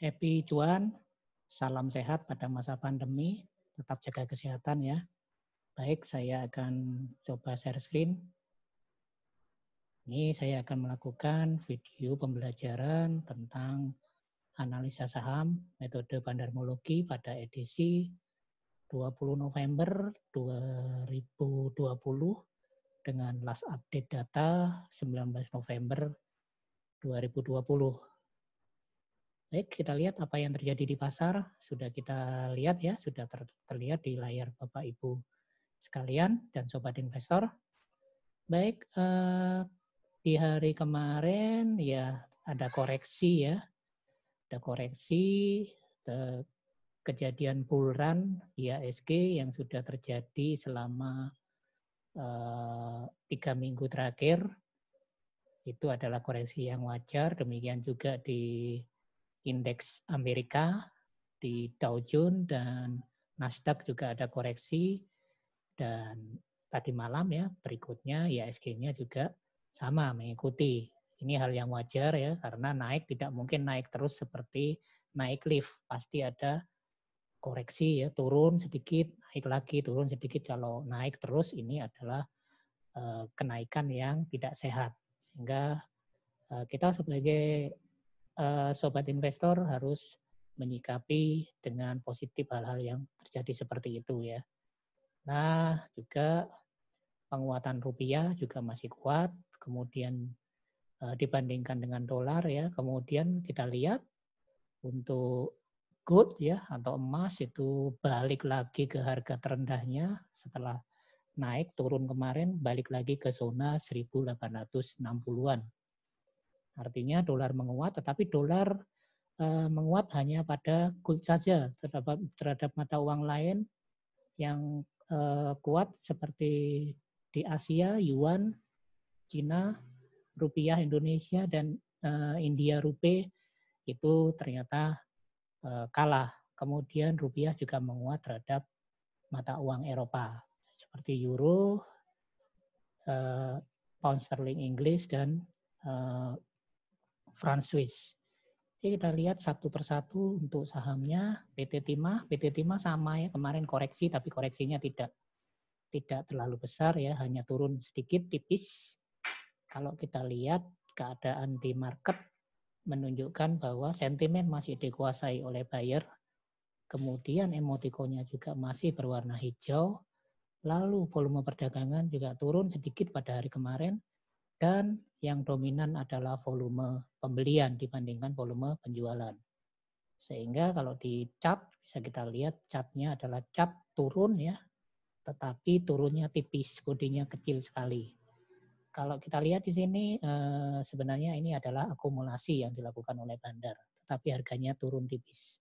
Happy cuan, salam sehat pada masa pandemi, tetap jaga kesehatan ya. Baik, saya akan coba share screen. Ini saya akan melakukan video pembelajaran tentang analisa saham, metode bandarmologi pada edisi 20 November 2020 dengan last update data 19 November 2020. Baik, kita lihat apa yang terjadi di pasar. Sudah kita lihat ya, sudah terlihat di layar Bapak Ibu sekalian dan sobat investor. Baik, di hari kemarin ya ada koreksi ya. Ada koreksi kejadian bull run IHSG yang sudah terjadi selama 3 minggu terakhir. Itu adalah koreksi yang wajar. Demikian juga di indeks Amerika, di Dow Jones dan Nasdaq juga ada koreksi, dan tadi malam ya berikutnya IHSG-nya juga sama mengikuti. Ini hal yang wajar ya, karena naik tidak mungkin naik terus seperti naik lift, pasti ada koreksi ya, turun sedikit, naik lagi, turun sedikit. Kalau naik terus ini adalah kenaikan yang tidak sehat, sehingga kita sebagai sobat investor harus menyikapi dengan positif hal-hal yang terjadi seperti itu ya. Nah, juga penguatan rupiah juga masih kuat, kemudian dibandingkan dengan dolar ya. Kemudian kita lihat untuk gold ya atau emas itu balik lagi ke harga terendahnya setelah naik turun kemarin, balik lagi ke zona 1860-an. Artinya dolar menguat, tetapi dolar menguat hanya pada gold saja, terhadap mata uang lain yang kuat seperti di Asia, yuan, Cina, rupiah Indonesia, dan India rupee itu ternyata kalah. Kemudian rupiah juga menguat terhadap mata uang Eropa seperti euro, pound sterling Inggris, dan franc Swiss. Jadi kita lihat satu persatu untuk sahamnya. PT Timah sama ya, kemarin koreksi tapi koreksinya tidak terlalu besar ya, hanya turun sedikit tipis. Kalau kita lihat keadaan di market menunjukkan bahwa sentimen masih dikuasai oleh buyer. Kemudian emotikonnya juga masih berwarna hijau. Lalu volume perdagangan juga turun sedikit pada hari kemarin. Dan yang dominan adalah volume pembelian dibandingkan volume penjualan. Sehingga kalau di chart bisa kita lihat chartnya adalah chart turun ya, tetapi turunnya tipis, bodinya kecil sekali. Kalau kita lihat di sini sebenarnya ini adalah akumulasi yang dilakukan oleh bandar, tetapi harganya turun tipis.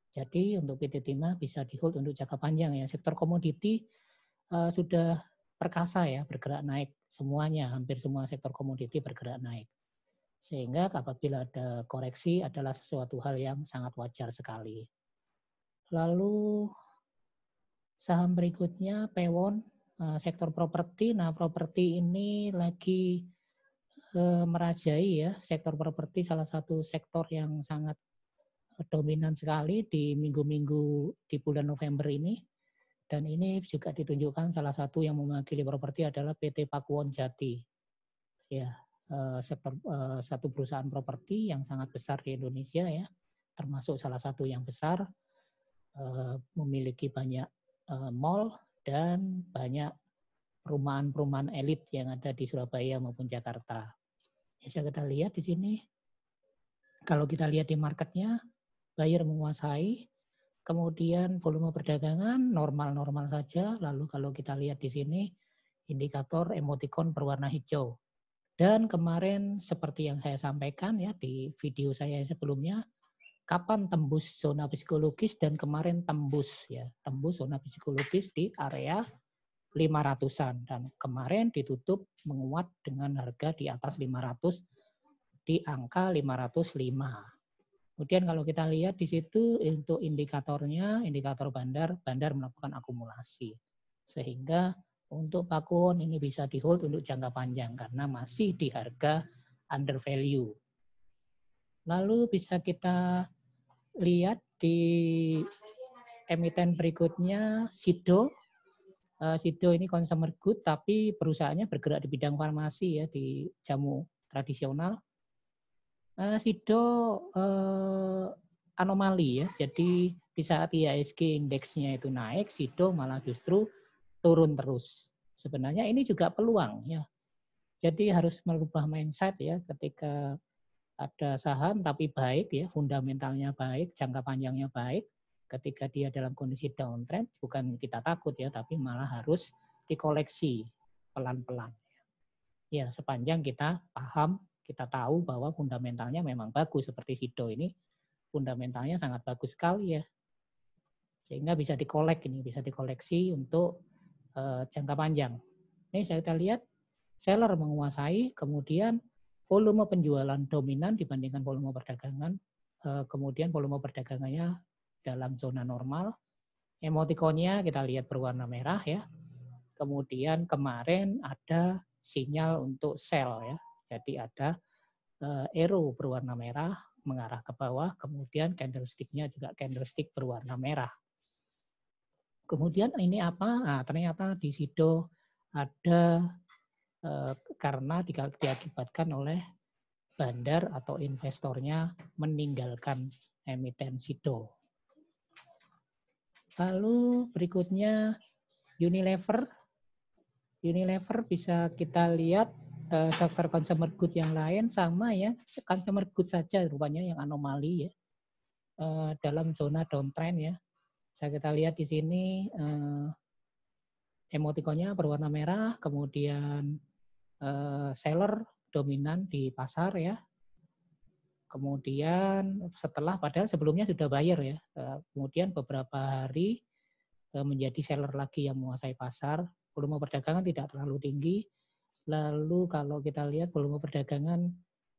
Jadi untuk PT Timah bisa di hold untuk jangka panjang ya. Sektor komoditi sudah perkasa ya, bergerak naik semuanya, hampir semua sektor komoditi bergerak naik. Sehingga apabila ada koreksi adalah sesuatu hal yang sangat wajar sekali. Lalu saham berikutnya Pewon, sektor properti. Nah, properti ini lagi merajai ya. Sektor properti salah satu sektor yang sangat dominan sekali di minggu-minggu di bulan November ini. Dan ini juga ditunjukkan salah satu yang mewakili properti adalah PT Pakuwon Jati. Ya, sektor satu perusahaan properti yang sangat besar di Indonesia ya, termasuk salah satu yang besar, memiliki banyak mall dan banyak perumahan-perumahan elit yang ada di Surabaya maupun Jakarta. Bisa kita lihat di sini, kalau kita lihat di marketnya, buyer menguasai. Kemudian volume perdagangan normal-normal saja. Lalu kalau kita lihat di sini indikator emoticon berwarna hijau. Dan kemarin seperti yang saya sampaikan ya di video saya sebelumnya, kapan tembus zona psikologis, dan kemarin tembus zona psikologis di area 500-an, dan kemarin ditutup menguat dengan harga di atas 500 di angka 505. Kemudian kalau kita lihat di situ untuk indikatornya, indikator bandar melakukan akumulasi. Sehingga untuk Pakuwon ini bisa di hold untuk jangka panjang karena masih di harga under value. Lalu bisa kita lihat di emiten berikutnya, Sido. Sido ini consumer good, tapi perusahaannya bergerak di bidang farmasi ya, di jamu tradisional. Sido anomali ya, jadi di saat IHSG indeksnya itu naik, Sido malah justru turun terus. Sebenarnya ini juga peluang ya. Jadi harus merubah mindset ya, ketika ada saham tapi baik ya, fundamentalnya baik, jangka panjangnya baik, ketika dia dalam kondisi downtrend, bukan kita takut ya, tapi malah harus dikoleksi pelan-pelan. Ya, sepanjang kita paham, kita tahu bahwa fundamentalnya memang bagus, seperti Sido ini, fundamentalnya sangat bagus sekali ya. Sehingga bisa bisa dikoleksi untuk jangka panjang. Ini kita lihat, seller menguasai, kemudian volume penjualan dominan dibandingkan volume perdagangan, kemudian volume perdagangannya dalam zona normal. Emotikonnya kita lihat berwarna merah ya. Kemudian kemarin ada sinyal untuk sell ya. Jadi ada arrow berwarna merah mengarah ke bawah, kemudian candlestick-nya juga candlestick berwarna merah. Kemudian ini apa? Nah, ternyata di Sido ada karena diakibatkan oleh bandar atau investornya meninggalkan emiten Sido. Lalu berikutnya Unilever. Unilever bisa kita lihat sektor consumer good yang lain sama ya, consumer good saja rupanya yang anomali ya, dalam zona downtrend ya. Bisa kita lihat di sini emotikonnya berwarna merah, kemudian seller dominan di pasar ya. Kemudian setelah, padahal sebelumnya sudah buyer ya, kemudian beberapa hari menjadi seller lagi yang menguasai pasar. Volume perdagangan tidak terlalu tinggi. Lalu kalau kita lihat volume perdagangan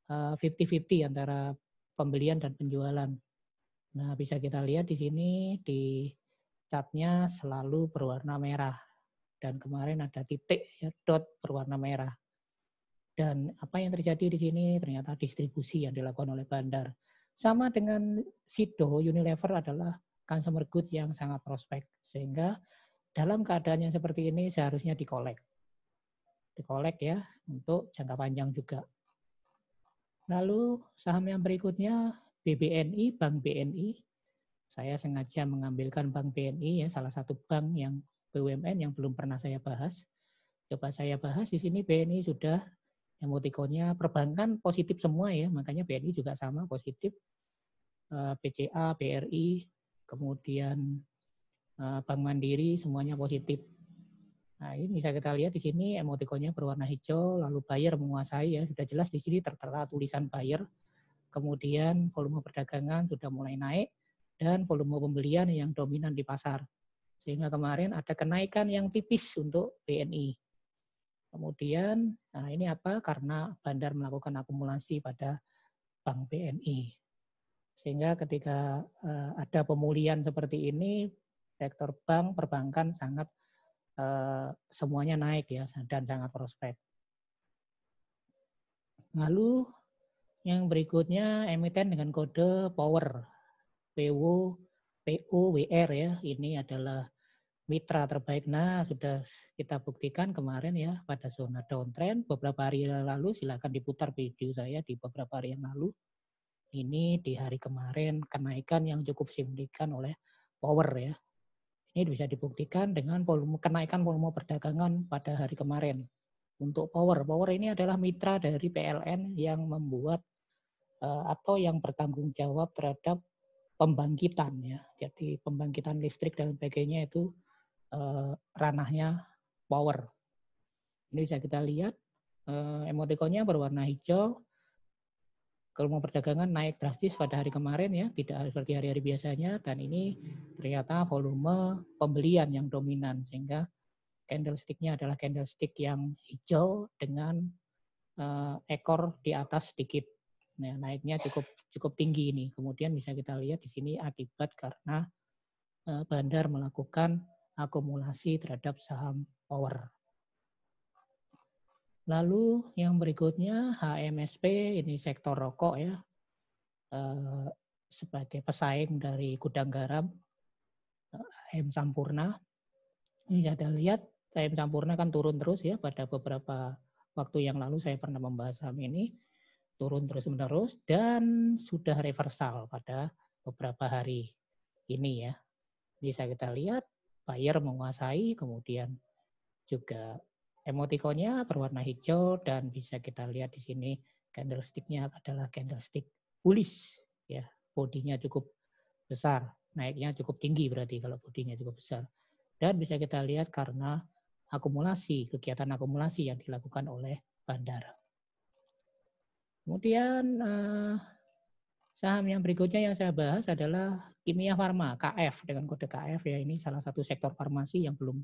50-50 antara pembelian dan penjualan. Nah, bisa kita lihat di sini di chartnya selalu berwarna merah. Dan kemarin ada titik ya, dot berwarna merah. Dan apa yang terjadi di sini ternyata distribusi yang dilakukan oleh bandar. Sama dengan Sido, Unilever adalah consumer good yang sangat prospek. Sehingga dalam keadaan yang seperti ini seharusnya dikolek. Dikolek ya, untuk jangka panjang juga. Lalu saham yang berikutnya BBNI, Bank BNI. Saya sengaja mengambilkan Bank BNI ya, salah satu bank yang BUMN yang belum pernah saya bahas. Coba saya bahas di sini. BNI sudah, emotikonnya perbankan positif semua ya, makanya BNI juga sama positif. BCA, BRI, kemudian Bank Mandiri semuanya positif. Nah, ini bisa kita lihat di sini emotikonnya berwarna hijau, lalu buyer menguasai ya, sudah jelas di sini tertera tulisan buyer. Kemudian volume perdagangan sudah mulai naik dan volume pembelian yang dominan di pasar. Sehingga kemarin ada kenaikan yang tipis untuk BNI. Kemudian, nah ini apa? Karena bandar melakukan akumulasi pada Bank BNI. Sehingga ketika ada pemulihan seperti ini, sektor bank, perbankan sangat semuanya naik ya, dan sangat prospek. Lalu yang berikutnya emiten dengan kode power, POWR ya, ini adalah mitra terbaik. Nah, sudah kita buktikan kemarin ya pada zona downtrend beberapa hari lalu, silakan diputar video saya di beberapa hari yang lalu. Ini di hari kemarin kenaikan yang cukup signifikan oleh power ya. Ini bisa dibuktikan dengan kenaikan volume perdagangan pada hari kemarin. Untuk power ini adalah mitra dari PLN yang membuat atau yang bertanggung jawab terhadap pembangkitan ya. Jadi pembangkitan listrik dan sebagainya itu ranahnya power. Ini bisa kita lihat emotikonnya berwarna hijau. Volume perdagangan naik drastis pada hari kemarin ya, tidak seperti hari-hari biasanya, dan ini ternyata volume pembelian yang dominan, sehingga candlestick-nya adalah candlestick yang hijau dengan ekor di atas sedikit. Nah, naiknya cukup tinggi ini. Kemudian bisa kita lihat di sini akibat karena bandar melakukan akumulasi terhadap saham power. Lalu yang berikutnya HMSP, ini sektor rokok ya. sebagai pesaing dari gudang garam AM Sampurna. Ini Anda lihat AM Sampurna kan turun terus ya, pada beberapa waktu yang lalu saya pernah membahas saham ini, turun terus-menerus dan sudah reversal pada beberapa hari ini ya. Bisa kita lihat buyer menguasai, kemudian juga emotikonnya berwarna hijau, dan bisa kita lihat di sini candlestick-nya adalah candlestick bullish ya. Bodinya cukup besar, naiknya cukup tinggi berarti kalau bodinya cukup besar. Dan bisa kita lihat karena kegiatan akumulasi yang dilakukan oleh bandar. Kemudian saham yang berikutnya yang saya bahas adalah Kimia Farma, KF, dengan kode KF ya. Ini salah satu sektor farmasi yang belum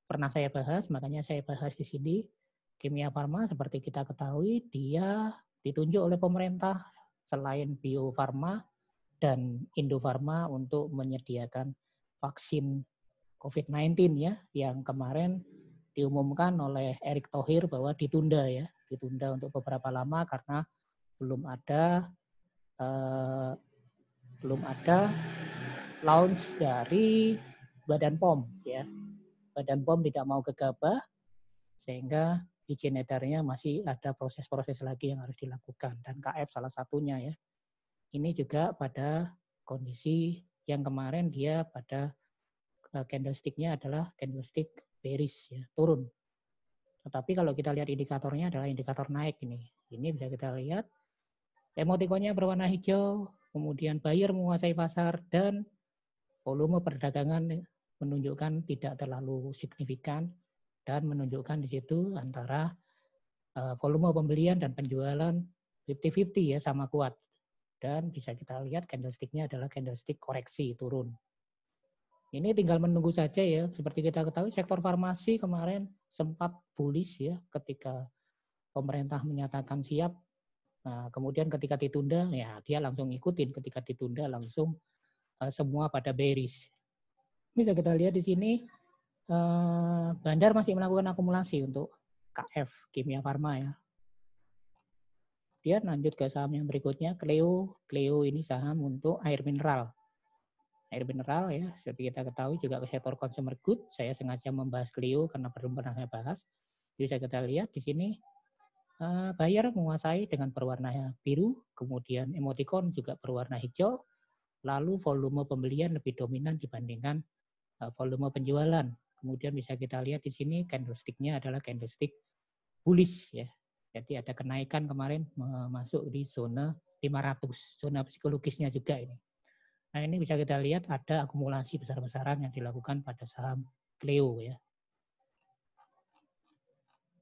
pernah saya bahas, makanya saya bahas di sini. Kimia Farma seperti kita ketahui dia ditunjuk oleh pemerintah selain Bio Farma dan Indofarma untuk menyediakan vaksin COVID-19 ya, yang kemarin diumumkan oleh Erick Thohir bahwa ditunda ya, ditunda untuk beberapa lama karena belum ada launch dari Badan POM ya. Badan POM tidak mau gegabah sehingga izin edarnya masih ada proses-proses lagi yang harus dilakukan, dan KF salah satunya ya. Ini juga pada kondisi yang kemarin dia pada candlestick-nya adalah candlestick bearish ya, turun. Tetapi kalau kita lihat indikatornya adalah indikator naik ini. Ini bisa kita lihat emotikonnya berwarna hijau, kemudian buyer menguasai pasar, dan volume perdagangan menunjukkan tidak terlalu signifikan, dan menunjukkan di situ antara volume pembelian dan penjualan 50-50 ya, sama kuat. Dan bisa kita lihat candlestick-nya adalah candlestick koreksi turun. Ini tinggal menunggu saja ya. Seperti kita ketahui sektor farmasi kemarin sempat bullish ya ketika pemerintah menyatakan siap. Nah, kemudian ketika ditunda ya dia langsung ikutin, ketika ditunda langsung semua pada bearish. Bisa kita lihat di sini bandar masih melakukan akumulasi untuk KF Kimia Farma ya. Dia lanjut ke saham yang berikutnya, Cleo. Cleo ini saham untuk air mineral. Air mineral ya, seperti kita ketahui juga ke sektor consumer good. Saya sengaja membahas Cleo karena belum pernah saya bahas. Bisa kita lihat di sini buyer menguasai dengan berwarna biru, kemudian emoticon juga berwarna hijau, lalu volume pembelian lebih dominan dibandingkan volume penjualan. Kemudian bisa kita lihat di sini candlestick-nya adalah candlestick bullish ya. Jadi ada kenaikan kemarin masuk di zona 500, zona psikologisnya juga ini. Nah, ini bisa kita lihat ada akumulasi besar-besaran yang dilakukan pada saham Cleo ya.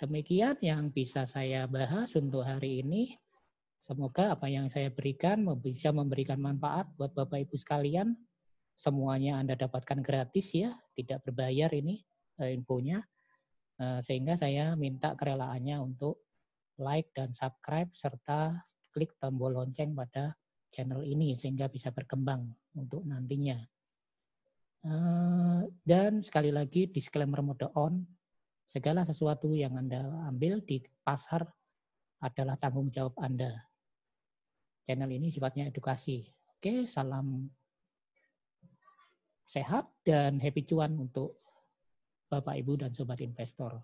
Demikian yang bisa saya bahas untuk hari ini. Semoga apa yang saya berikan bisa memberikan manfaat buat Bapak Ibu sekalian. Semuanya Anda dapatkan gratis ya, tidak berbayar ini infonya. Sehingga saya minta kerelaannya untuk like dan subscribe serta klik tombol lonceng pada channel ini sehingga bisa berkembang untuk nantinya. Dan sekali lagi disclaimer mode on, segala sesuatu yang Anda ambil di pasar adalah tanggung jawab Anda. Channel ini sifatnya edukasi. Oke, salam sehat dan happy cuan untuk Bapak, Ibu, dan Sobat Investor.